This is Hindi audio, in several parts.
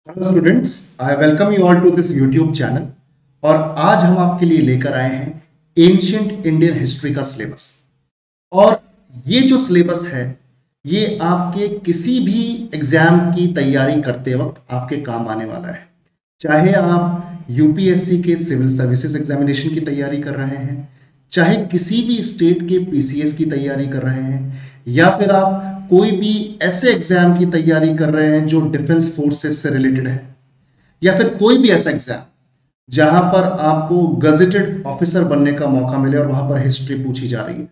Hello students, I welcome you all to this YouTube channel. और आज हम आपके लिए लेकर आए हैं एंशिएंट इंडियन हिस्ट्री का सिलेबस। और ये जो सिलेबस है ये आपके किसी भी एग्जाम की तैयारी करते वक्त आपके काम आने वाला है। चाहे आप यूपीएससी के सिविल सर्विसेज एग्जामिनेशन की तैयारी कर रहे हैं, चाहे किसी भी स्टेट के पीसीएस की तैयारी कर रहे हैं, या फिर आप कोई भी ऐसे एग्जाम की तैयारी कर रहे हैं जो डिफेंस फोर्सेस से रिलेटेड है, या फिर कोई भी ऐसा एग्जाम जहां पर आपको गजेटेड ऑफिसर बनने का मौका मिले और वहां पर हिस्ट्री पूछी जा रही है,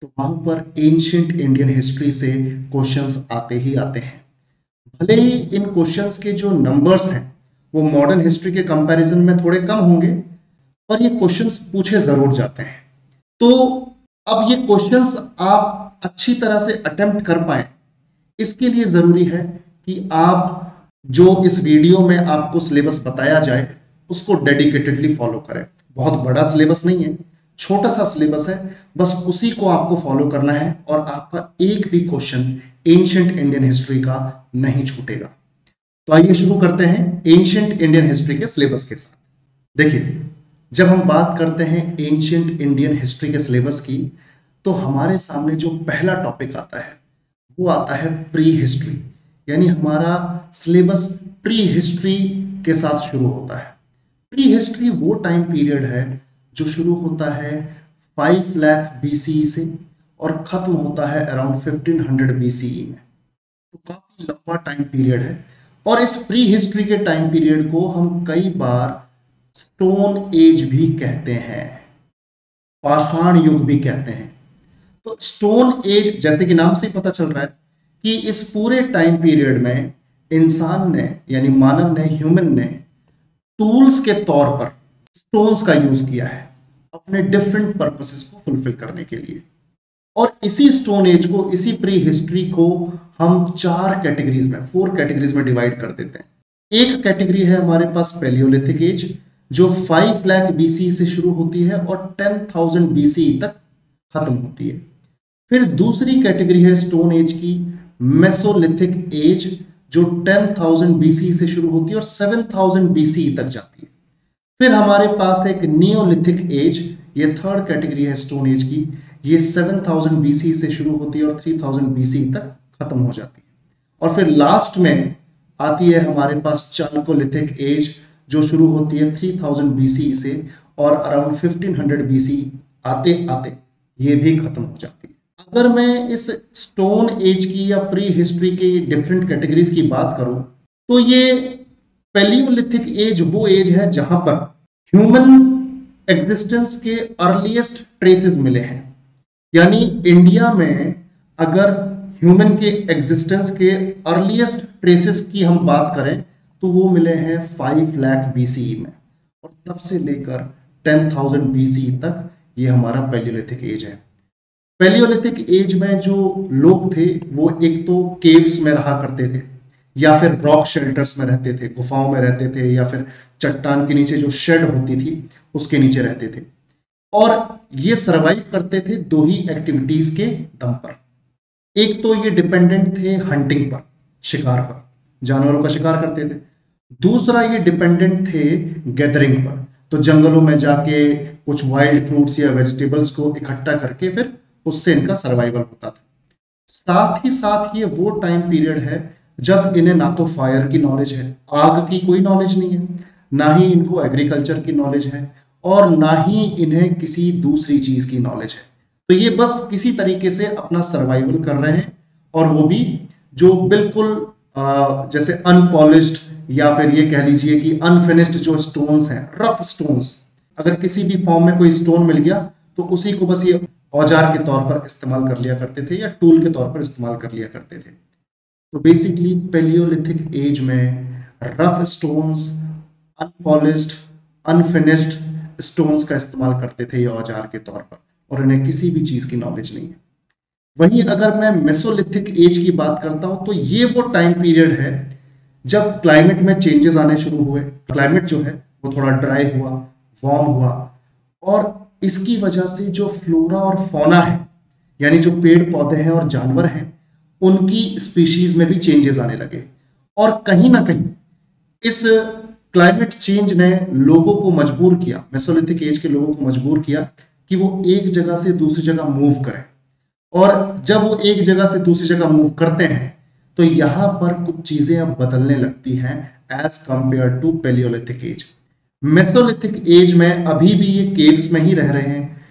तो वहां पर एंशिएंट इंडियन हिस्ट्री से क्वेश्चंस आते ही आते हैं। भले ही इन क्वेश्चंस के जो नंबर्स हैं वो मॉडर्न हिस्ट्री के कंपैरिजन में थोड़े कम होंगे, पर ये क्वेश्चंस पूछे जरूर जाते हैं। तो अब ये क्वेश्चंस आप अच्छी तरह से अटेम्प्ट कर पाए, इसके लिए जरूरी है कि आप जो इस वीडियो में आपको सिलेबस बताया जाए उसको डेडिकेटेडली फॉलो करें। बहुत बड़ा सिलेबस नहीं है, छोटा सा सिलेबस है, बस उसी को आपको फॉलो करना है और आपका एक भी क्वेश्चन एंशिएंट इंडियन हिस्ट्री का नहीं छूटेगा। तो आइए शुरू करते हैं एंशिएंट इंडियन हिस्ट्री के सिलेबस के साथ। देखिए, जब हम बात करते हैं एंशिएंट इंडियन हिस्ट्री के सिलेबस की, तो हमारे सामने जो पहला टॉपिक आता है वो आता है प्री हिस्ट्री। यानी हमारा सिलेबस प्री हिस्ट्री के साथ शुरू होता है। प्री हिस्ट्री वो टाइम पीरियड है जो शुरू होता है 5 लाख बीसीई से और खत्म होता है अराउंड 1500 बीसीई में। तो काफी लंबा टाइम पीरियड है। और इस प्री हिस्ट्री के टाइम पीरियड को हम कई बार स्टोन एज भी कहते हैं, पाषाण युग भी कहते हैं। तो स्टोन एज, जैसे कि नाम से ही पता चल रहा है कि इस पूरे टाइम पीरियड में इंसान ने, यानी मानव ने, ह्यूमन ने टूल्स के तौर पर स्टोन्स का यूज किया है अपने डिफरेंट पर्पसेस को फुलफिल करने के लिए। और इसी स्टोन एज को, इसी प्री हिस्ट्री को हम 4 कैटेगरीज में, 4 कैटेगरीज में डिवाइड कर देते हैं। एक कैटेगरी है हमारे पास पैलियोलिथिक एज, जो 5 लाख बीसी से शुरू होती है और 10,000 बीसी तक खत्म होती है। फिर दूसरी कैटेगरी है स्टोन एज की, मेसोलिथिक एज, जो 10,000 बीसी से शुरू होती है और 7,000 बीसी तक जाती है। फिर हमारे पास एक नियोलिथिक एज, ये थर्ड कैटेगरी है स्टोन एज की, ये 7,000 बीसी से शुरू होती है और 3,000 बीसी तक खत्म हो जाती है। और फिर लास्ट में आती है हमारे पास चाल्कोलिथिक एज, जो शुरू होती है 3000 बीसी से और अराउंड 1500 बीसी आते आते ये भी खत्म हो जाती है। अगर मैं इस स्टोन एज की या प्री हिस्ट्री की डिफरेंट कैटेगरीज की बात करूं, तो ये पैलियोलिथिक एज वो एज है जहां पर ह्यूमन एग्जिस्टेंस के अर्लीस्ट ट्रेसेस मिले हैं। यानी इंडिया में अगर ह्यूमन के एग्जिस्टेंस के अर्लीस्ट ट्रेसेस की हम बात करें तो वो मिले हैं 5 लाख बीसी में, और तब से लेकर 10,000 बीसी तक ये हमारा पैलियोलिथिक एज है। पैलियोलिथिक एज में जो लोग थे वो एक तो केव्स में रहा करते थे, या फिर रॉक शेल्टर्स में रहते थे, गुफाओं में रहते थे, या फिर चट्टान के नीचे जो शेड होती थी उसके नीचे रहते थे। और ये सरवाइव करते थे 2 ही एक्टिविटीज के दम पर। एक तो ये डिपेंडेंट थे हंटिंग पर, शिकार पर, जानवरों का शिकार करते थे। दूसरा ये डिपेंडेंट थे गैदरिंग पर, तो जंगलों में जाके कुछ वाइल्ड फ्रूट्स या वेजिटेबल्स को इकट्ठा करके फिर उससे इनका सर्वाइवल होता था। साथ ही साथ ये वो टाइम पीरियड है जब इन्हें ना तो फायर की नॉलेज है, आग की कोई नॉलेज नहीं है, ना ही इनको एग्रीकल्चर की नॉलेज है, और ना ही इन्हें किसी दूसरी चीज की नॉलेज है। तो ये बस किसी तरीके से अपना सर्वाइवल कर रहे हैं, और वो भी जो बिल्कुल जैसे अनपॉलिश्ड, या फिर ये कह लीजिए कि अनफिनिश्ड जो स्टोन्स हैं, रफ स्टोन्स, अगर किसी भी फॉर्म में कोई स्टोन मिल गया तो उसी को बस ये औजार के तौर पर इस्तेमाल कर लिया करते थे, या टूल के तौर पर इस्तेमाल कर लिया करते थे। तो बेसिकली पैलियोलिथिक एज में rough stones, unpolished, unfinished stones का इस्तेमाल करते थे ये औजार के तौर पर, और इन्हें किसी भी चीज की नॉलेज नहीं है। वहीं अगर मैं मेसोलिथिक एज की बात करता हूं, तो ये वो टाइम पीरियड है जब क्लाइमेट में चेंजेस आने शुरू हुए। क्लाइमेट जो है वो थोड़ा ड्राई हुआ, वार्म हुआ, और इसकी वजह से जो फ्लोरा और फौना है, यानी जो पेड़ पौधे हैं और जानवर हैं, उनकी स्पीशीज में भी चेंजेस आने लगे। और कहीं ना कहीं इस क्लाइमेट चेंज ने लोगों को मजबूर किया, मेसोलिथिक एज के लोगों को मजबूर किया कि वो एक जगह से दूसरी जगह मूव करें। और जब वो एक जगह से दूसरी जगह मूव करते हैं तो यहां पर कुछ चीजें अब बदलने लगती हैं age compare to palaeolithic age. Mesolithic age में अभी भी ये केव्स में ही रह रहे हैं,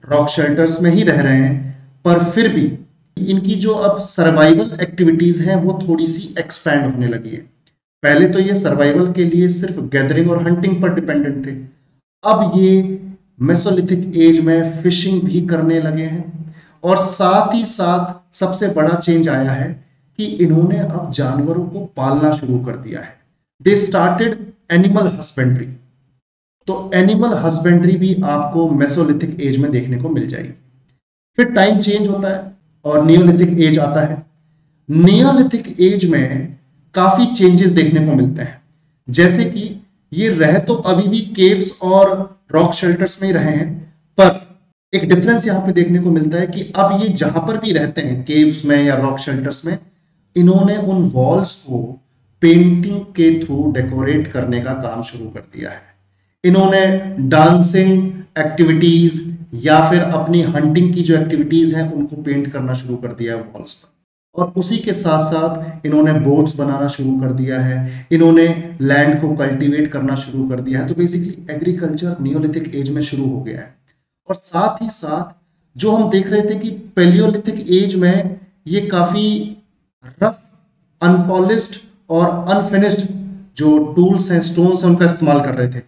रॉक शेल्टर्स में ही रह रहे हैं, पर फिर भी इनकी जो अब सर्वाइवल एक्टिविटीज हैं वो थोड़ी सी एक्सपैंड होने लगी है। पहले तो ये सर्वाइवल के लिए सिर्फ गैदरिंग और हंटिंग पर डिपेंडेंट थे, अब ये मेसोलिथिक एज में फिशिंग भी करने लगे हैं। और साथ ही साथ सबसे बड़ा चेंज आया है कि इन्होंने अब जानवरों को पालना शुरू कर दिया है। They started animal husbandry. तो एनिमल हस्बेंड्री भी आपको मेसोलिथिक एज में देखने को मिल जाएगी। फिर टाइम चेंज होता है और नियोलिथिक एज आता है। नियोलिथिक एज में काफी चेंजेस देखने को मिलते हैं, जैसे कि ये रह तो अभी भी केव्स और रॉक शेल्टर्स में ही रहे हैं, पर एक डिफरेंस यहां पे देखने को मिलता है कि अब ये जहां पर भी रहते हैं, केव्स में या रॉक शेल्टर्स में, इन्होंने उन वॉल्स को पेंटिंग के थ्रू डेकोरेट करने का काम शुरू कर दिया है। इन्होंने डांसिंग एक्टिविटीज या फिर अपनी हंटिंग की जो एक्टिविटीज हैं उनको पेंट करना शुरू कर दिया है वॉल्स पर। और उसी के साथ साथ इन्होंने बोट्स बनाना शुरू कर दिया है, इन्होंने लैंड को कल्टीवेट करना शुरू कर दिया है। तो बेसिकली एग्रीकल्चर नियोलिथिक एज में शुरू हो गया है। और साथ ही साथ जो हम देख रहे थे कि पेलियोलिथिक एज में ये काफी रफ, अनपॉलिश्ड और अनफिनिश्ड जो टूल्स हैं, स्टोन्स हैं, उनका इस्तेमाल कर रहे थे।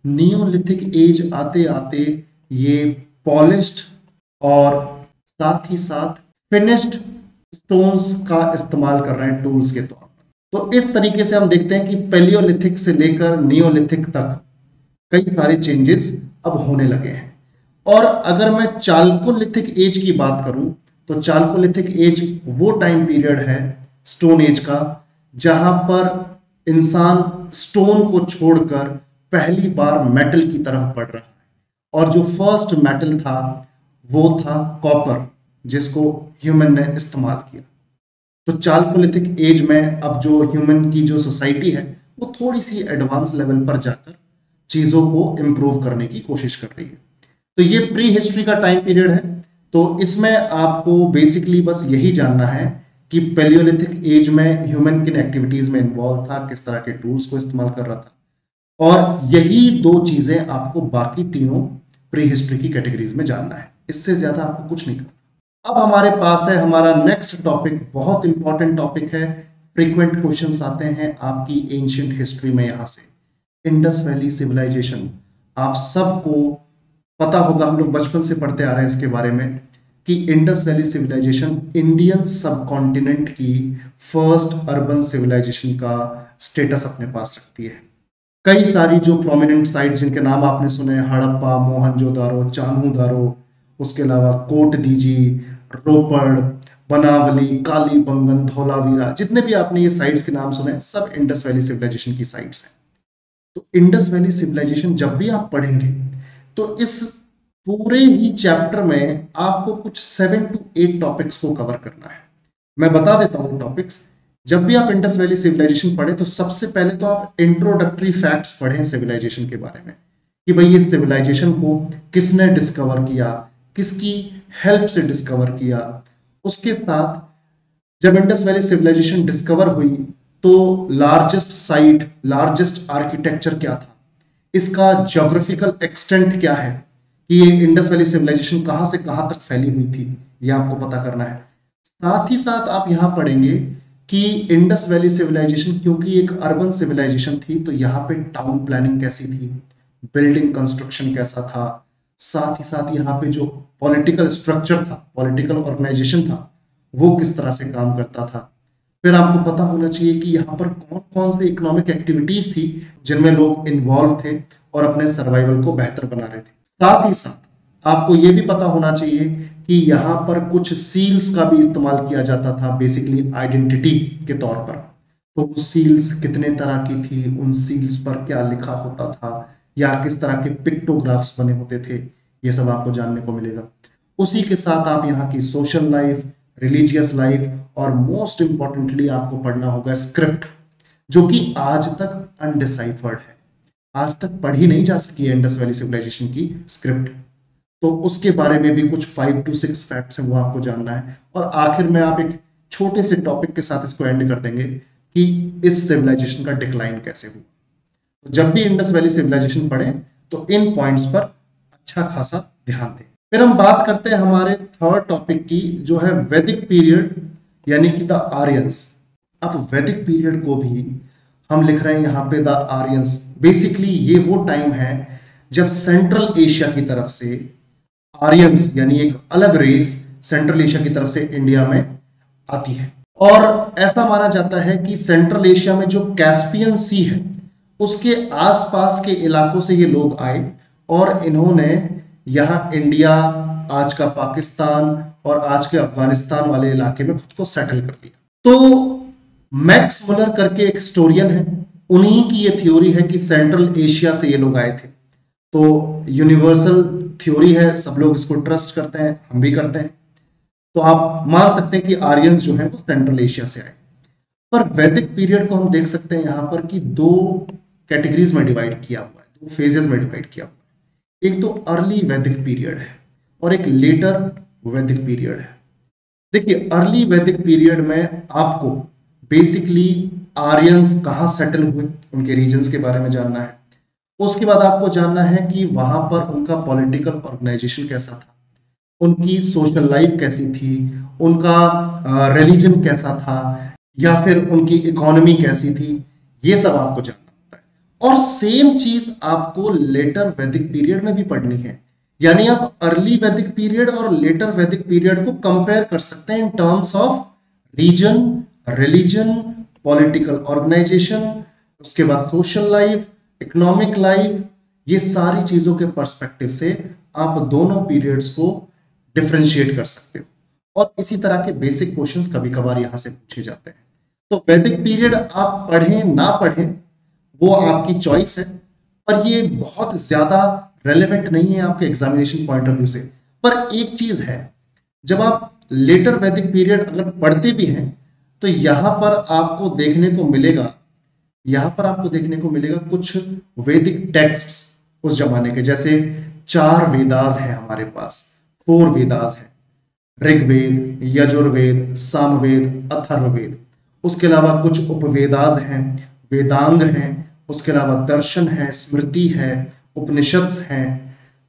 नियोलिथिक एज आते आते ये पॉलिश्ड और साथ ही साथ फिनिश्ड स्टोन्स का इस्तेमाल कर रहे हैं टूल्स के तौर पर। तो इस तरीके से हम देखते हैं कि पेलियोलिथिक से लेकर नियोलिथिक तक कई सारे चेंजेस अब होने लगे हैं। और अगर मैं चाल्कोलिथिक एज की बात करूं तो चाल्कोलिथिक एज वो टाइम पीरियड है स्टोन एज का जहां पर इंसान स्टोन को छोड़कर पहली बार मेटल की तरफ बढ़ रहा है। और जो फर्स्ट मेटल था वो था कॉपर, जिसको ह्यूमन ने इस्तेमाल किया। तो चाल्कोलिथिक एज में अब जो ह्यूमन की जो सोसाइटी है वो थोड़ी सी एडवांस लेवल पर जाकर चीजों को इंप्रूव करने की कोशिश कर रही है। तो ये प्री हिस्ट्री का टाइम पीरियड है। तो इसमें आपको बेसिकली बस यही जानना है कि पेलियोलिथिक एज में ह्यूमन किन एक्टिविटीज में इन्वॉल्व था, किस तरह के टूल्स को इस्तेमाल कर रहा था, और यही दो चीजें आपको बाकी तीनों प्री हिस्ट्री की कैटेगरीज में जानना है। इससे ज्यादा आपको कुछ नहीं करना। अब हमारे पास है हमारा नेक्स्ट टॉपिक, बहुत इंपॉर्टेंट टॉपिक है, फ्रीक्वेंट क्वेश्चंस आते हैं आपकी एंशिएंट हिस्ट्री में। यहां से इंडस वैली सिविलाइजेशन, आप सबको पता होगा, हम लोग बचपन से पढ़ते आ रहे हैं इसके बारे में कि Indus valley civilisation Indian subcontinent की फर्स्ट अर्बन सिविलाइजेशन का स्टेटस अपने पास रखती है। कई सारी जो प्रोमिनेंट साइट जिनके नाम आपने सुने, हड़प्पा, मोहनजोदारो, चान्हूदारो, उसके अलावा कोटदीजी, रोपड़, बनावली, कालीबंगन, धौलावीरा, जितने भी आपने ये साइट्स के नाम सुने सब इंडस वैली सिविलाइजेशन की साइट्स हैं। तो इंडस वैली सिविलाइजेशन जब भी आप पढ़ेंगे तो इस पूरे ही चैप्टर में आपको कुछ 7 to 8 टॉपिक्स को कवर करना है। मैं बता देता हूं टॉपिक्स। जब भी आप इंडस वैली सिविलाइजेशन पढ़े तो सबसे पहले तो आप इंट्रोडक्टरी फैक्ट्स पढ़ें सिविलाइजेशन के बारे में, कि भाई ये सिविलाइजेशन को किसने डिस्कवर किया, किसकी हेल्प से डिस्कवर किया। उसके साथ जब इंडस वैली सिविलाइजेशन डिस्कवर हुई तो लार्जेस्ट साइट, लार्जेस्ट आर्किटेक्चर क्या था, इसका ज्योग्राफिकल एक्सटेंट क्या है, कि ये इंडस वैली सिविलाइजेशन कहां से कहां तक फैली हुई थी, यह आपको पता करना है। साथ ही साथ आप यहां पढ़ेंगे कि इंडस वैली सिविलाइजेशन क्योंकि एक अर्बन सिविलाइजेशन थी तो यहाँ पे टाउन प्लानिंग कैसी थी, बिल्डिंग कंस्ट्रक्शन कैसा था, साथ ही साथ यहाँ पे जो पॉलिटिकल स्ट्रक्चर था, पॉलिटिकल ऑर्गेनाइजेशन था, वो किस तरह से काम करता था। फिर आपको पता होना चाहिए कि यहाँ पर कौन कौन से इकोनॉमिक एक्टिविटीज थी जिनमें लोग इन्वॉल्व थे और अपने सर्वाइवल को बेहतर बना रहे थे। साथ ही साथ आपको ये भी पता होना चाहिए कि यहाँ पर कुछ सील्स का भी इस्तेमाल किया जाता था बेसिकली आइडेंटिटी के तौर पर। तो वो सील्स कितने तरह की थी, उन सील्स पर क्या लिखा होता था, या किस तरह के पिक्टोग्राफ्स बने होते थे, ये सब आपको जानने को मिलेगा। उसी के साथ आप यहाँ की सोशल लाइफ, रिलीजियस लाइफ और मोस्ट इंपॉर्टेंटली आपको पढ़ना होगा स्क्रिप्ट। जो कि आज तक अनडिसाइफर्ड है, आज तक पढ़ी नहीं जा सकी है इंडस वैली सिविलाइजेशन की स्क्रिप्ट। तो उसके बारे में भी कुछ 5 to 6 फैक्ट्स हैं, वो आपको जानना है। और आखिर में आप एक छोटे से टॉपिक के साथ इसको एंड कर देंगे कि इस सिविलाइजेशन का डिक्लाइन कैसे हुआ। तो जब भी इंडस वैली सिविलाइजेशन पढ़े तो इन पॉइंट्स पर अच्छा खासा ध्यान दें। फिर हम बात करते हैं हमारे थर्ड टॉपिक की, जो है वैदिक पीरियड यानी कि द आर्यंस। अब वैदिक पीरियड को भी हम लिख रहे हैं यहाँ पे द आर्यंस। बेसिकली ये वो टाइम है जब सेंट्रल एशिया की तरफ से आर्यंस यानी एक अलग रेस सेंट्रल एशिया की तरफ से इंडिया में आती है। और ऐसा माना जाता है कि सेंट्रल एशिया में जो कैस्पियन सी है उसके आसपास के इलाकों से ये लोग आए और इन्होंने यहाँ इंडिया, आज का पाकिस्तान और आज के अफगानिस्तान वाले इलाके में खुद को सेटल कर लिया। तो मैक्स मुलर करके एक हिस्टोरियन है, उन्हीं की ये थ्योरी है कि सेंट्रल एशिया से ये लोग आए थे। तो यूनिवर्सल थ्योरी है, सब लोग इसको ट्रस्ट करते हैं, हम भी करते हैं। तो आप मान सकते हैं कि आर्यंस जो है वो सेंट्रल एशिया से आए। पर वैदिक पीरियड को हम देख सकते हैं यहाँ पर कि दो कैटेगरीज में डिवाइड किया हुआ है, दो फेजेस में डिवाइड किया हुआ है। एक तो अर्ली वैदिक पीरियड है और एक लेटर वैदिक पीरियड है। देखिए, अर्ली वैदिक पीरियड में आपको बेसिकली आर्यंस कहाँ सेटल हुए, उनके रीजन्स के बारे में जानना है। उसके बाद आपको जानना है कि वहां पर उनका पॉलिटिकल ऑर्गेनाइजेशन कैसा था, उनकी सोशल लाइफ कैसी थी, उनका रिलीजन कैसा था, या फिर उनकी इकोनॉमी कैसी थी, ये सब आपको जानना होता है। और सेम चीज आपको लेटर वैदिक पीरियड में भी पढ़नी है। यानी आप अर्ली वैदिक पीरियड और लेटर वैदिक पीरियड को कंपेयर कर सकते हैं in terms of region, religion, political organisation, उसके बाद सोशल लाइफ, इकोनॉमिक लाइफ, ये सारी चीजों के पर्सपेक्टिव से आप दोनों पीरियड्स को डिफरेंशिएट कर सकते हो। और इसी तरह के बेसिक क्वेश्चंस कभी कभार यहां से पूछे जाते हैं। तो वैदिक पीरियड आप पढ़ें ना पढ़ें वो आपकी चॉइस है, पर ये बहुत ज्यादा रेलेवेंट नहीं है आपके एग्जामिनेशन पॉइंट ऑफ व्यू से। पर एक चीज है, जब आप लेटर वैदिक पीरियड अगर पढ़ते भी हैं तो यहां पर आपको देखने को मिलेगा, कुछ वैदिक टेक्स्ट्स उस जमाने के, जैसे 4 वेदास हैं हमारे पास, 4 वेदास हैं, ऋग्वेद, यजुर्वेद, सामवेद, अथर्ववेद। उसके अलावा कुछ उपवेदास हैं, वेदांग हैं, उसके अलावा दर्शन है, स्मृति है, उपनिषद्स हैं।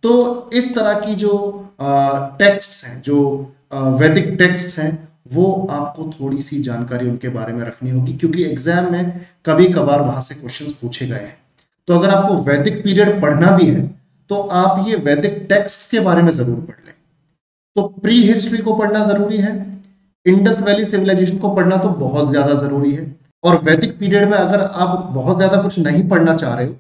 तो इस तरह की जो टेक्स्ट्स हैं, जो वैदिक टेक्स्ट्स हैं, वो आपको थोड़ी सी जानकारी उनके बारे में रखनी होगी, क्योंकि एग्जाम में कभी कभार वहां से क्वेश्चंस पूछे गए हैं। तो अगर आपको वैदिक पीरियड पढ़ना भी है तो आप ये वैदिक टेक्स्ट्स के बारे में जरूर पढ़ लें। तो प्री हिस्ट्री को पढ़ना जरूरी है, इंडस वैली सिविलाइजेशन को पढ़ना तो बहुत ज्यादा जरूरी है। और वैदिक पीरियड में अगर आप बहुत ज्यादा कुछ नहीं पढ़ना चाह रहे हो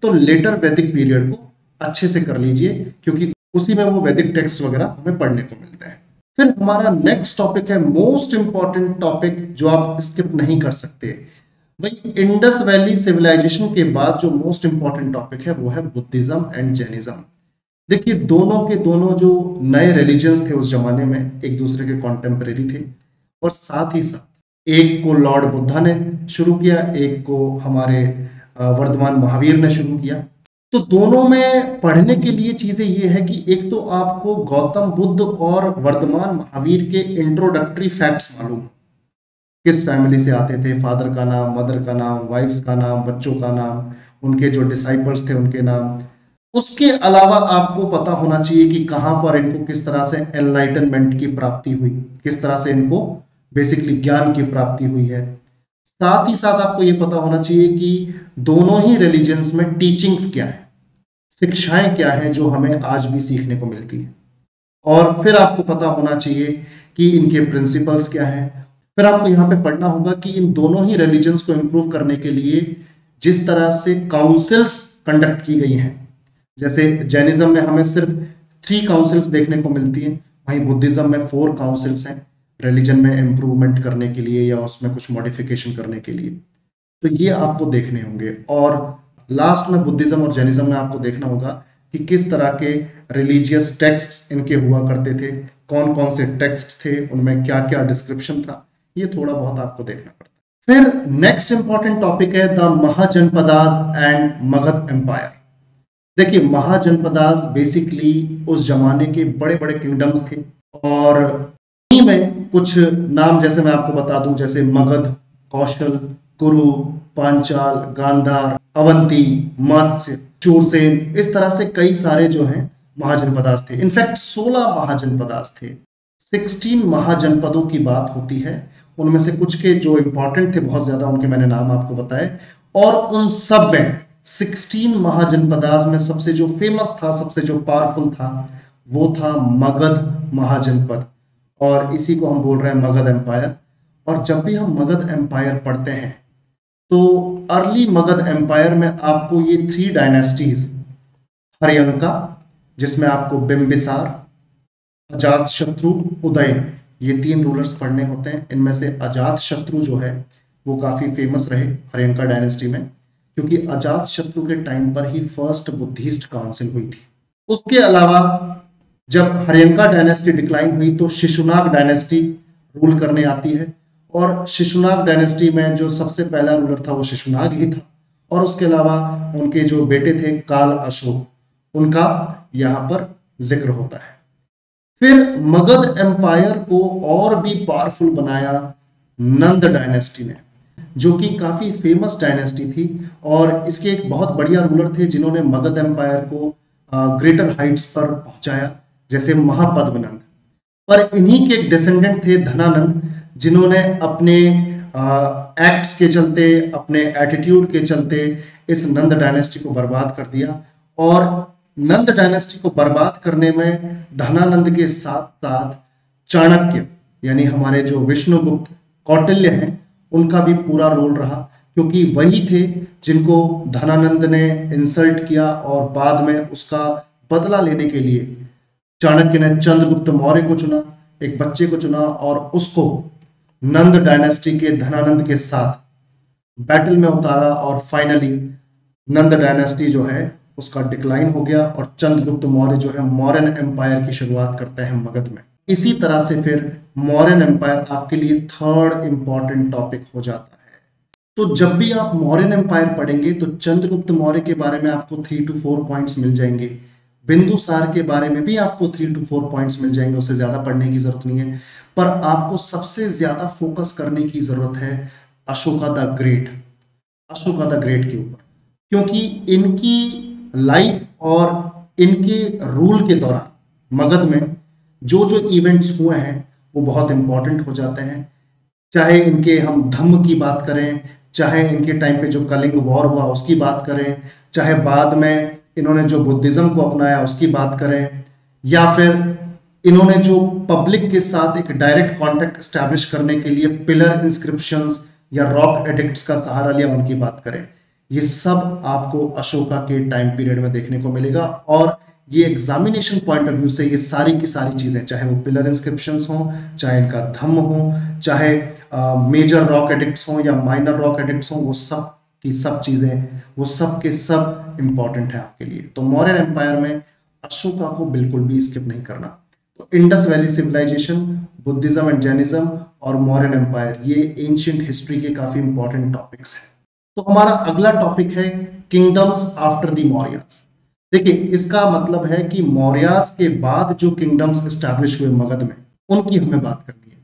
तो लेटर वैदिक पीरियड को अच्छे से कर लीजिए, क्योंकि उसी में वो वैदिक टेक्स्ट वगैरह हमें पढ़ने को मिलता है। फिर हमारा नेक्स्ट टॉपिक है मोस्ट इंपॉर्टेंट टॉपिक, जो आप स्किप नहीं कर सकते भाई। इंडस वैली सिविलाइजेशन के बाद जो मोस्ट इंपॉर्टेंट टॉपिक है वो है बुद्धिज्म एंड जैनिज्म। देखिए, दोनों के दोनों जो नए रिलीजन्स थे उस जमाने में एक दूसरे के कॉन्टेम्परेरी थे, और साथ ही साथ एक को लॉर्ड बुद्धा ने शुरू किया, एक को हमारे वर्धमान महावीर ने शुरू किया। तो दोनों में पढ़ने के लिए चीजें ये है कि एक तो आपको गौतम बुद्ध और वर्धमान महावीर के इंट्रोडक्टरी फैक्ट्स मालूम, किस फैमिली से आते थे, फादर का नाम, मदर का नाम, वाइफ्स का नाम, बच्चों का नाम, उनके जो डिसाइपल्स थे उनके नाम। उसके अलावा आपको पता होना चाहिए कि कहां पर इनको किस तरह से एनलाइटनमेंट की प्राप्ति हुई, किस तरह से इनको बेसिकली ज्ञान की प्राप्ति हुई है। साथ ही साथ आपको यह पता होना चाहिए कि दोनों ही रिलीजन्स में टीचिंग्स क्या है, शिक्षाएं क्या हैं जो हमें आज भी सीखने को मिलती है। और फिर आपको पता होना चाहिए कि इनके प्रिंसिपल्स क्या हैं। फिर आपको यहाँ पे पढ़ना होगा कि इन दोनों ही रिलीजन्स को इंप्रूव करने के लिए जिस तरह से काउंसिल्स कंडक्ट की गई हैं, जैसे जैनिज्म में हमें सिर्फ 3 काउंसिल्स देखने को मिलती हैं, वहीं बुद्धिज्म में 4 काउंसिल्स हैं रिलीजन में इंप्रूवमेंट करने के लिए या उसमें कुछ मॉडिफिकेशन करने के लिए। तो ये आपको देखने होंगे। और लास्ट में बुद्धिज्म और जैनिज्म में आपको देखना होगा कि किस तरह के रिलीजियस टेक्स्ट्स इनके हुआ करते थे, कौन कौन से टेक्स्ट थे, उनमें क्या क्या डिस्क्रिप्शन था, ये थोड़ा बहुत आपको देखना पड़ता है। फिर नेक्स्ट इंपॉर्टेंट टॉपिक है the Mahajanapadas and Magadh empire. देखिए, महाजनपदास बेसिकली उस जमाने के बड़े बड़े किंगडम्स थे, और इन्हीं में कुछ नाम जैसे मैं आपको बता दूं, जैसे मगध, कौशल, कुरु, पांचाल, गांधार, अवंती, मत्स्य, शूरसेन, इस तरह से कई सारे जो हैं महाजनपदास थे। इनफैक्ट 16 महाजनपदास थे। 16 महाजनपदों की बात होती है, उनमें से कुछ के जो इंपॉर्टेंट थे बहुत ज्यादा, उनके मैंने नाम आपको बताए, और उन सब में 16 महाजनपदास में सबसे जो फेमस था, सबसे जो पावरफुल था, वो था मगध महाजनपद, और इसी को हम बोल रहे हैं मगध एम्पायर। और जब भी हम मगध एम्पायर पढ़ते हैं तो अर्ली मगध एम्पायर में आपको ये 3 डायनेस्टीज, हर्यंका जिसमें आपको बिंबिसार, अजातशत्रु, उदयन, ये 3 रूलर्स पढ़ने होते हैं। इनमें से अजातशत्रु जो है वो काफी फेमस रहे हर्यंका डायनेस्टी में, क्योंकि अजातशत्रु के टाइम पर ही फर्स्ट बुद्धिस्ट काउंसिल हुई थी। उसके अलावा जब हर्यंका डायनेस्टी डिक्लाइन हुई तो शिशुनाग डायनेस्टी रूल करने आती है, और शिशुनाग डायनेस्टी में जो सबसे पहला रूलर था वो शिशुनाग ही था, और उसके अलावा उनके जो बेटे थे काल अशोक, उनका यहाँ पर जिक्र होता है। फिर मगध एम्पायर को और भी पावरफुल बनाया नंद डायनेस्टी ने, जो कि काफी फेमस डायनेस्टी थी, और इसके एक बहुत बढ़िया रूलर थे जिन्होंने मगध एम्पायर को ग्रेटर हाइट्स पर पहुंचाया, जैसे महापद्मनंद। पर इन्हीं के एक डिसेंडेंट थे धनानंद, जिन्होंने अपने एक्ट्स के चलते, अपने एटीट्यूड के चलते इस नंद डायनेस्टी को बर्बाद कर दिया। और नंद डायनेस्टी को बर्बाद करने में धनानंद के साथ साथ चाणक्य, यानी हमारे जो विष्णुगुप्त, कौटिल्य हैं, उनका भी पूरा रोल रहा, क्योंकि वही थे जिनको धनानंद ने इंसल्ट किया, और बाद में उसका बदला लेने के लिए चाणक्य ने चंद्रगुप्त मौर्य को चुना, एक बच्चे को चुना, और उसको नंद डायनेस्टी के धनानंद के साथ बैटल में उतारा, और फाइनली नंद डायनेस्टी जो है उसका डिक्लाइन हो गया, और चंद्रगुप्त मौर्य जो है मौर्यन एम्पायर की शुरुआत करते हैं मगध में। इसी तरह से फिर मौर्यन एम्पायर आपके लिए थर्ड इंपॉर्टेंट टॉपिक हो जाता है। तो जब भी आप मौर्यन एम्पायर पढ़ेंगे तो चंद्रगुप्त मौर्य के बारे में आपको 3 to 4 पॉइंट्स मिल जाएंगे, बिंदुसार के बारे में भी आपको 3 to 4 पॉइंट्स मिल जाएंगे, उससे ज्यादा पढ़ने की जरूरत नहीं है। पर आपको सबसे ज्यादा फोकस करने की जरूरत है Ashoka the great, Ashoka the great के ऊपर, क्योंकि इनकी लाइफ और इनके रूल के दौरान मगध में जो जो इवेंट्स हुए हैं वो बहुत इंपॉर्टेंट हो जाते हैं। चाहे इनके हम धम्म की बात करें, चाहे इनके टाइम पे जो कलिंग वॉर हुआ उसकी बात करें, चाहे बाद में इन्होंने जो बुद्धिज्म को अपनाया उसकी बात करें, या फिर इन्होंने जो पब्लिक के साथ एक डायरेक्ट कांटेक्ट एस्टैब्लिश करने के लिए पिलर इंस्क्रिप्शंस या रॉक एडिक्ट्स का सहारा लिया, उनकी बात करें, ये सब आपको अशोका के टाइम पीरियड में देखने को मिलेगा। और ये एग्जामिनेशन पॉइंट ऑफ व्यू से ये सारी की सारी चीजें, चाहे वो पिलर इंस्क्रिप्शंस हो, चाहे इनका धम्म हो, चाहे मेजर रॉक एडिक्ट्स हो या माइनर रॉक एडिक्ट्स हो, वो सब की सब चीजें, वो सब के सब इंपॉर्टेंट है आपके लिए। तो मौर्यन एम्पायर में अशोका को बिल्कुल भी स्किप नहीं करना। तो Indus valley civilisation, Buddhism and Jainism और मौर्यन एम्पायर, ये एंशिएंट हिस्ट्री के काफी इंपॉर्टेंट टॉपिक्स हैं। तो हमारा अगला टॉपिक है किंगडम्स आफ्टर द मौर्यास। देखिए, इसका मतलब है कि मौर्यास के बाद जो किंगडम्स एस्टैब्लिश हुए मगध में, उनकी हमें बात करनी है।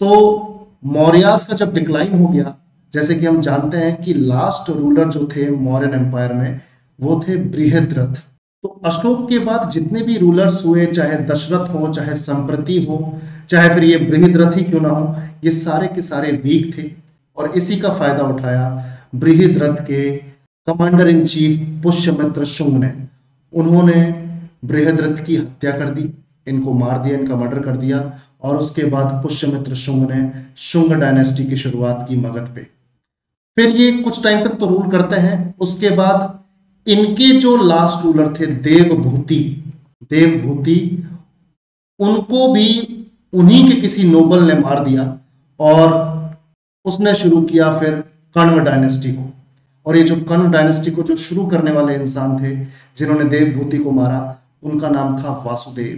तो मौर्यास का जब डिक्लाइन हो गया, जैसे कि हम जानते हैं कि लास्ट रूलर जो थे मौर्यन एम्पायर में वो थे बृहद्रथ। तो अशोक के बाद जितने भी रूलर्स हुए, चाहे दशरथ हो, चाहे संप्रति हो, चाहे फिर ये बृहद्रथ ही क्यों ना हो, ये सारे के सारे वीक थे, और इसी का फायदा उठाया बृहद्रथ के commander in chief Pushyamitra Shunga ने। उन्होंने बृहद्रथ की हत्या कर दी, इनको मार दिया, इनका मर्डर कर दिया, और उसके बाद पुष्यमित्र शुंग ने शुंग डायनेस्टी की शुरुआत की मगध पे। फिर ये कुछ टाइम तक तो रूल करते हैं, उसके बाद इनके जो लास्ट रूलर थे देवभूति, देवभूति, उनको भी उन्हीं के किसी नोबल ने मार दिया, और उसने शुरू किया फिर कण्व डायनेस्टी को। और ये जो कण्व डायनेस्टी को जो शुरू करने वाले इंसान थे जिन्होंने देवभूति को मारा, उनका नाम था वासुदेव।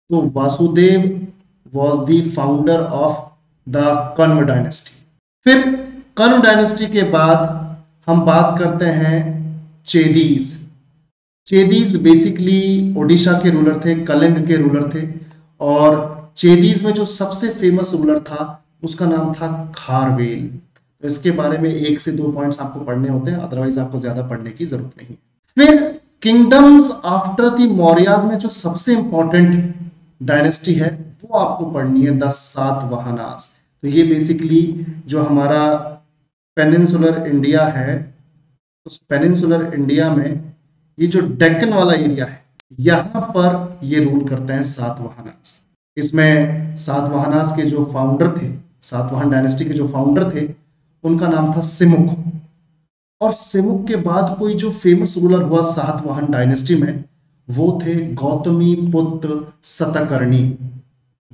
तो Vasudev was the founder of the Kanva dynasty. फिर कर्ण डायनेस्टी के बाद हम बात करते हैं चेदीज। चेदीज बेसिकली ओडिशा के रूलर थे, कलिंग के रूलर थे। और चेदीज में जो सबसे फेमस रूलर था उसका नाम था खारवेल। तो इसके बारे में 1 से 2 पॉइंट्स आपको पढ़ने होते हैं, अदरवाइज आपको ज्यादा पढ़ने की जरूरत नहीं। फिर किंगडम्स आफ्टर द मौर्याज में जो सबसे इंपॉर्टेंट डायनेस्टी है वो आपको पढ़नी है, द सातवाहनास। तो ये बेसिकली जो हमारा पेनिनसुलर इंडिया है, उस पेनिनसुलर इंडिया में ये जो डेक्कन वाला एरिया है यहां पर ये रूल करते हैं सातवाहनास। इसमें सातवाहनास के जो फाउंडर थे, सातवाहन डायनेस्टी के जो फाउंडर थे, उनका नाम था सिमुक। और सिमुक के बाद कोई जो फेमस रूलर हुआ सातवाहन डायनेस्टी में वो थे गौतमी पुत्र सतकर्णी।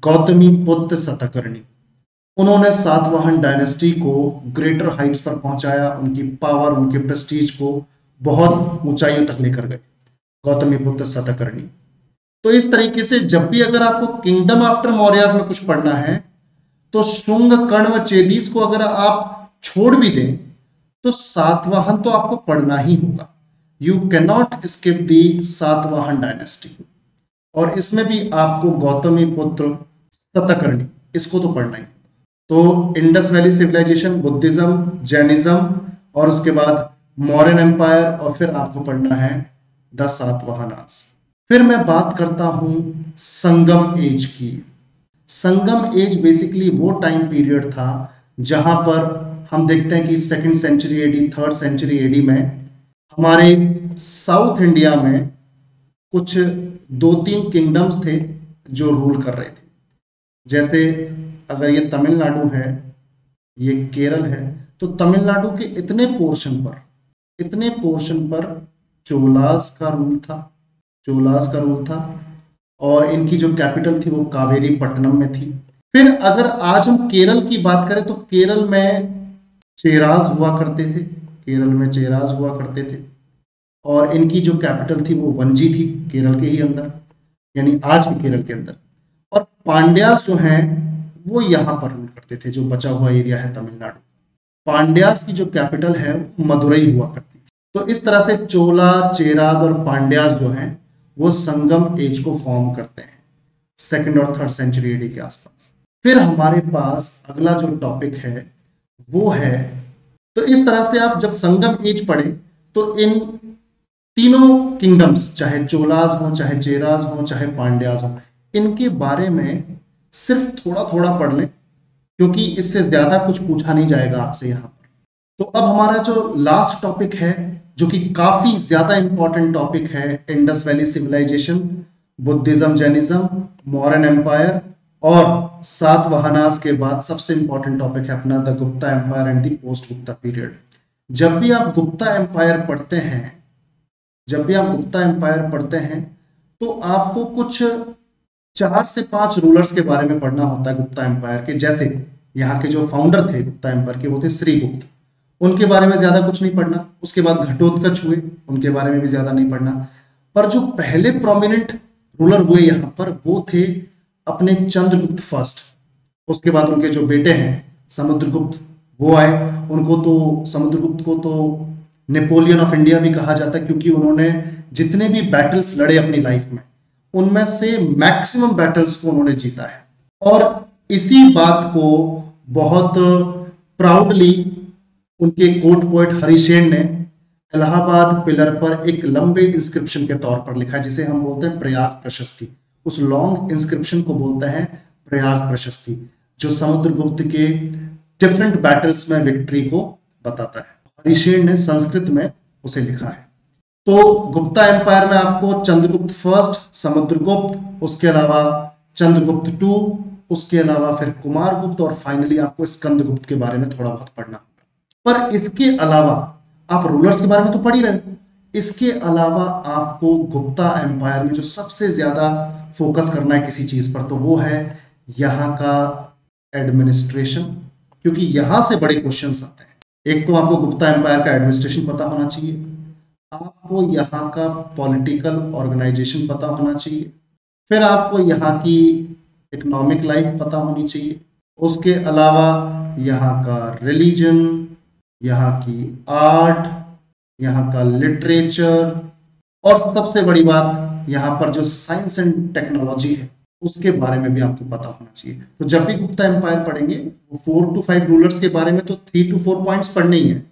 गौतमी पुत्र सतकर्णी, उन्होंने सातवाहन डायनेस्टी को ग्रेटर हाइट्स पर पहुंचाया, उनकी पावर, उनके प्रेस्टीज को बहुत ऊंचाइयों तक लेकर गए, गौतमी पुत्र सतकर्णी। तो इस तरीके से जब भी अगर आपको किंगडम आफ्टर मौर्याज में कुछ पढ़ना है तो शुंग, कर्ण व चेदीस को अगर आप छोड़ भी दें तो सातवाहन तो आपको पढ़ना ही होगा। You can not skip the Satavahana dynasty. और इसमें भी आपको गौतमी पुत्र सतकर्णी, इसको तो पढ़ना ही। तो Indus valley civilisation, Buddhism, Jainism और उसके बाद मौर्यन एम्पायर, और फिर आपको पढ़ना है द सातवाहनास। फिर मैं बात करता हूं संगम एज की। संगम एज बेसिकली वो टाइम पीरियड था जहां पर हम देखते हैं कि 2nd century AD, 3rd century AD में हमारे साउथ इंडिया में कुछ 2-3 किंगडम्स थे जो रूल कर रहे थे। जैसे अगर ये तमिलनाडु है, ये केरल है, तो तमिलनाडु के इतने पोर्शन पर चोलास का रूल था। और इनकी जो कैपिटल थी वो कावेरी पट्टनम में थी। फिर अगर आज हम केरल की बात करें तो केरल में चेराज हुआ करते थे। और इनकी जो कैपिटल थी वो वंजी थी, केरल के ही अंदर, यानी आज के केरल के अंदर। और पांड्यास जो हैं वो यहाँ पर रूल करते थे, जो बचा हुआ एरिया है तमिलनाडु। पांड्यास की जो कैपिटल है वो मदुरई हुआ करती थी। तो इस तरह से चोला, चेराज और पांड्यास जो हैं वो संगम एज को फॉर्म करते हैं 2nd और 3rd सेंचुरी एडी के आसपास। फिर हमारे पास अगला जो टॉपिक है वो है, तो इस तरह से आप जब संगम एज पढ़े तो इन तीनों किंगडम्स, चाहे चोलास हो, चाहे चेराज हो, चाहे पांड्यास हो, इनके बारे में सिर्फ थोड़ा थोड़ा पढ़ लें, क्योंकि इससे ज्यादा कुछ पूछा नहीं जाएगा आपसे यहाँ पर। तो अब हमारा जो लास्ट टॉपिक है, जो कि काफी ज्यादा इंपॉर्टेंट टॉपिक है, Indus valley civilisation, Buddhism, Jainism, Mauryan empire और सातवाहनास के बाद सबसे इंपॉर्टेंट टॉपिक है अपना the Gupta empire and the post Gupta period. जब भी आप गुप्ता एम्पायर पढ़ते हैं तो आपको कुछ 4 से 5 रूलर्स के बारे में पढ़ना होता है गुप्ता एम्पायर के। जैसे यहाँ के जो फाउंडर थे गुप्ता एम्पायर के वो थे श्रीगुप्त, उनके बारे में ज्यादा कुछ नहीं पढ़ना। उसके बाद घटोत्कच हुए, उनके बारे में भी ज्यादा नहीं पढ़ना। पर जो पहले प्रोमिनेंट रूलर हुए यहाँ पर वो थे अपने चंद्रगुप्त फर्स्ट। उसके बाद उनके जो बेटे हैं समुद्रगुप्त वो आए। समुद्रगुप्त को तो नेपोलियन ऑफ इंडिया भी कहा जाता है, क्योंकि उन्होंने जितने भी बैटल्स लड़े अपनी लाइफ में उनमें से मैक्सिमम बैटल्स को उन्होंने जीता है। और इसी बात को बहुत प्राउडली उनके कोर्ट पोएट हरिशेन ने इलाहाबाद पिलर पर एक लंबे इंस्क्रिप्शन के तौर पर लिखा है, जिसे हम बोलते हैं प्रयाग प्रशस्ति। उस लॉन्ग इंस्क्रिप्शन को बोलते हैं प्रयाग प्रशस्ति, जो समुद्रगुप्त के डिफरेंट बैटल्स में विक्ट्री को बताता है। हरिशेन ने संस्कृत में उसे लिखा है। तो गुप्ता एम्पायर में आपको चंद्रगुप्त फर्स्ट, समुद्रगुप्त, उसके अलावा चंद्रगुप्त 2, उसके अलावा फिर कुमारगुप्त और फाइनली आपको स्कंदगुप्त के बारे में थोड़ा बहुत पढ़ना होगा। पर इसके अलावा आप रूलर्स के बारे में तो पढ़ ही रहे, इसके अलावा आपको गुप्ता एम्पायर में जो सबसे ज्यादा फोकस करना है किसी चीज पर, तो वो है यहाँ का एडमिनिस्ट्रेशन, क्योंकि यहां से बड़े क्वेश्चंस आते हैं। एक तो आपको गुप्ता एम्पायर का एडमिनिस्ट्रेशन पता होना चाहिए, आपको यहाँ का पॉलिटिकल ऑर्गेनाइजेशन पता होना चाहिए, फिर आपको यहाँ की इकोनॉमिक लाइफ पता होनी चाहिए, उसके अलावा यहाँ का रिलीजन, यहाँ की आर्ट, यहाँ का लिटरेचर, और सबसे बड़ी बात यहाँ पर जो साइंस एंड टेक्नोलॉजी है उसके बारे में भी आपको पता होना चाहिए। तो जब भी गुप्ता एम्पायर पढ़ेंगे 4 to 5 रूलर्स के बारे में तो 3 to 4 पॉइंट्स पढ़ने ही है।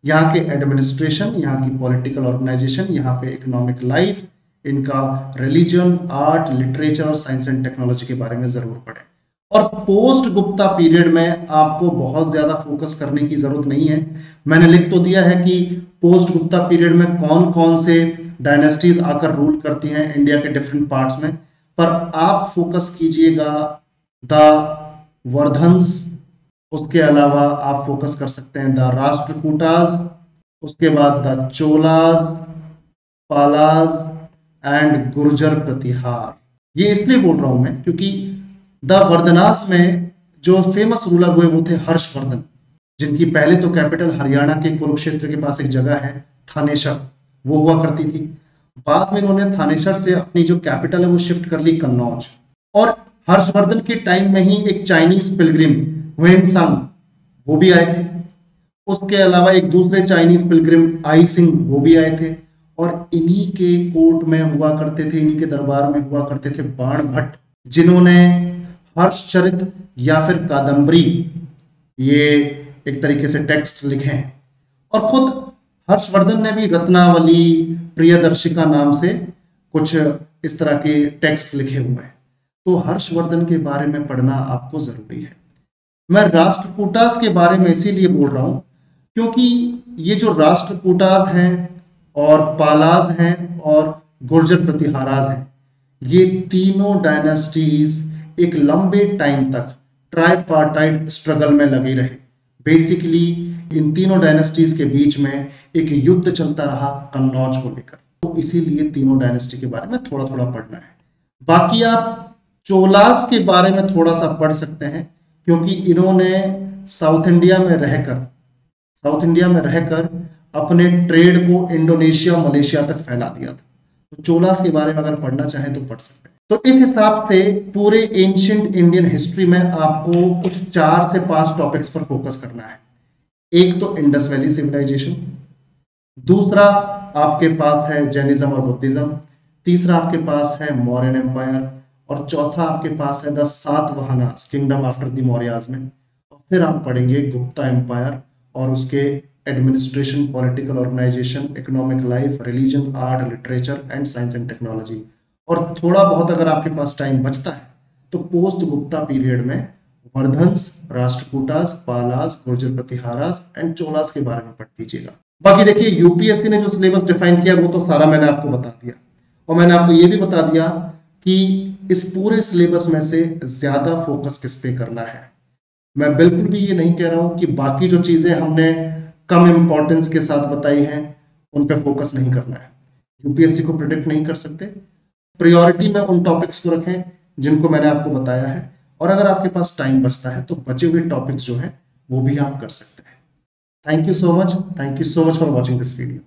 यहाँ के एडमिनिस्ट्रेशन, यहाँ की पॉलिटिकल ऑर्गेनाइजेशन, यहाँ पे इकोनॉमिक लाइफ, इनका रिलीजन, आर्ट, लिटरेचर और साइंस एंड टेक्नोलॉजी के बारे में जरूर पढ़ें। और पोस्ट गुप्ता पीरियड में आपको बहुत ज्यादा फोकस करने की जरूरत नहीं है। मैंने लिख तो दिया है कि पोस्ट गुप्ता पीरियड में कौन कौन से डायनेस्टीज आकर रूल करती हैं इंडिया के डिफरेंट पार्ट्स में, पर आप फोकस कीजिएगा द वर्धन्स, उसके अलावा आप फोकस कर सकते हैं द राष्ट्रकूटाज, उसके बाद द चोलाज, पालाज एंड गुर्जर प्रतिहार। ये इसलिए बोल रहा हूं मैं क्योंकि द वर्धनास में जो फेमस रूलर हुए वो थे हर्षवर्धन, जिनकी पहले तो कैपिटल हरियाणा के कुरुक्षेत्र के पास एक जगह है थानेसर, वो हुआ करती थी। बाद में इन्होंने थानेसर से अपनी जो कैपिटल है वो शिफ्ट कर ली कन्नौज। और हर्षवर्धन के टाइम में ही एक चाइनीज पिलग्रिम हुएनसांग वो भी आए थे। उसके अलावा एक दूसरे चाइनीज पिलग्रिम आई सिंह वो भी आए थे। और इन्हीं के कोर्ट में हुआ करते थे, इन्हीं के दरबार में हुआ करते थे बाणभट्ट, जिन्होंने हर्षचरित या फिर कादम्बरी, ये एक तरीके से टेक्स्ट लिखे हैं। और खुद हर्षवर्धन ने भी रत्नावली, प्रियदर्शिका नाम से कुछ इस तरह के टेक्स्ट लिखे हुए हैं। तो हर्षवर्धन के बारे में पढ़ना आपको जरूरी है। मैं राष्ट्रकूटास के बारे में इसीलिए बोल रहा हूं क्योंकि ये जो राष्ट्रकूटास हैं और पालाज हैं और गुर्जर प्रतिहाराज हैं, ये तीनों डायनेस्टीज एक लंबे टाइम तक ट्राइपार्टाइट स्ट्रगल में लगे रहे। बेसिकली इन तीनों डायनेस्टीज के बीच में एक युद्ध चलता रहा कन्नौज को लेकर। तो इसीलिए तीनों डायनेस्टी के बारे में थोड़ा थोड़ा पढ़ना है। बाकी आप चोलास के बारे में थोड़ा सा पढ़ सकते हैं क्योंकि इन्होंने साउथ इंडिया में रहकर अपने ट्रेड को इंडोनेशिया, मलेशिया तक फैला दिया था। तो चोलास के बारे में अगर पढ़ना चाहें तो पढ़ सकते हैं। तो इस हिसाब से पूरे एंशिएंट इंडियन हिस्ट्री में आपको कुछ 4 से 5 टॉपिक्स पर फोकस करना है। एक तो इंडस वैली सिविलाइजेशन, दूसरा आपके पास है जैनिज्म और बुद्धिज्म, तीसरा आपके पास है मौर्यन एम्पायर, और चौथा आपके पास है the Satavahanas, kingdom after the Mauryas में। और फिर आप पढ़ेंगे गुप्ता एम्पायर और उसके administration, political organisation, economic life, religion, art, literature and science and technology. और थोड़ा बहुत अगर आपके पास टाइम बचता है तो पोस्ट गुप्ता पीरियड में वर्धन्स, राष्ट्रकूटास, पालास, गुर्जर प्रतिहारास एंड चोलास के बारे में पढ़ दीजिएगा। बाकी देखिए यूपीएससी ने जो सिलेबस डिफाइन किया वो तो सारा मैंने आपको बता दिया, और मैंने आपको ये भी बता दिया कि इस पूरे सिलेबस में से ज्यादा फोकस किस पे करना है। मैं बिल्कुल भी ये नहीं कह रहा हूं कि बाकी जो चीजें हमने कम इंपॉर्टेंस के साथ बताई हैं उन पे फोकस नहीं करना है। यूपीएससी को प्रिडिक्ट नहीं कर सकते। प्रायोरिटी में उन टॉपिक्स को रखें जिनको मैंने आपको बताया है, और अगर आपके पास टाइम बचता है तो बचे हुए टॉपिक्स जो हैं वो भी आप कर सकते हैं। Thank you so much for watching this video.